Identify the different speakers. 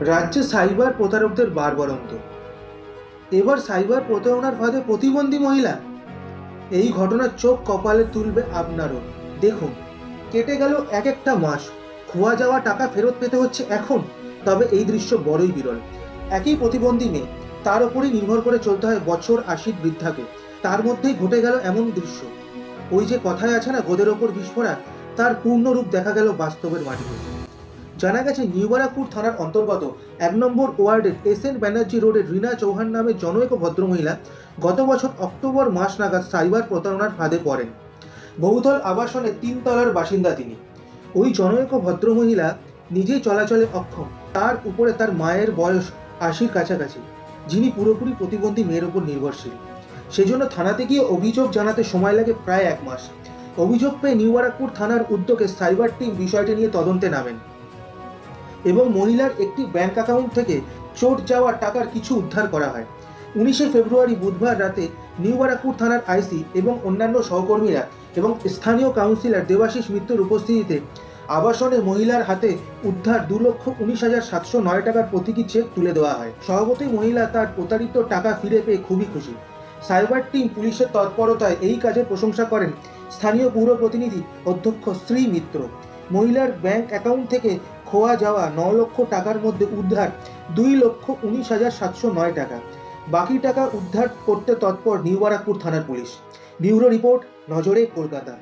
Speaker 1: রাজ্যে সাইবার প্রতারকদের বাড়বাড়ন্ত। এবার সাইবার প্রতারণার ফাঁদে প্রতিবন্ধী মহিলা। এই ঘটনার চোখ কপালে তুলবে আপনারও। দেখুন, কেটে গেল এক একটা মাস, খোয়া যাওয়া টাকা ফেরত পেতে হচ্ছে এখন। তবে এই দৃশ্য বড়ই বিরল। একই প্রতিবন্ধী মেয়ে, তার উপরই নির্ভর করে চলতে হয় বছর ৮০ বৃদ্ধাকে। তার মধ্যেই ঘটে গেল এমন দৃশ্য। ওই যে কথায় আছে না, গোদের ওপর বিস্ফোরা, তার পূর্ণ রূপ দেখা গেল বাস্তবের মাটিতে। জানা গেছে নিউবারাকপুর থানার অন্তর্গত ১ নম্বর ওয়ার্ডের এস.এন. ব্যানার্জি রোডের রীনা চৌহান নামে জনৈক ভদ্রমহিলা গত বছর অক্টোবর মাস নাগাদ সাইবার প্রতারণার ফাঁদে পড়েন। বহুতল আবাসনের ৩ তলার বাসিন্দা তিনি। ওই জনৈক ভদ্রমহিলা নিজেই চলাচলে অক্ষম, তার উপরে তার মায়ের বয়স ৮০-র কাছাকাছি, যিনি পুরোপুরি প্রতিবন্ধী মেয়ের ওপর নির্ভরশীল। সেজন্য থানাতে গিয়ে অভিযোগ জানাতে সময় লাগে প্রায় ১ মাস। অভিযোগ পেয়ে নিউবারাকপুর থানার উদ্যোগে সাইবার টিম বিষয়টি নিয়ে তদন্তে নামেন এবং মহিলার একটি ব্যাংক অ্যাকাউন্ট থেকে চোট যাওয়া টাকার কিছু উদ্ধার করা হয়। ১৯শে ফেব্রুয়ারি বুধবার রাতে নিউবারাকপুর থানার আইসি এবং অন্যান্য সহকর্মীরা এবং স্থানীয় কাউন্সিলর দেবাশিস মিত্রের উপস্থিতিতে আবাসনে মহিলার হাতে উদ্ধার ২,১৯,৭০৯ টাকার প্রতীকী চেক তুলে দেওয়া হয়। স্বভাবতই মহিলা তার প্রতারিত টাকা ফিরে পেয়ে খুবই খুশি। সাইবার টিম পুলিশের তৎপরতায় এই কাজের প্রশংসা করেন স্থানীয় পৌর প্রতিনিধি অধ্যক্ষ শ্রী মিত্র। মহিলার ব্যাংক অ্যাকাউন্ট থেকে খোয়া যাওয়া ৯ লক্ষ টাকার মধ্যে উদ্ধার ২,১৯,৭০৯ টাকা। বাকি টাকা উদ্ধার করতে তৎপর নিউবারাকপুর থানার পুলিশ। ব্যুরো রিপোর্ট, নজরে কলকাতা।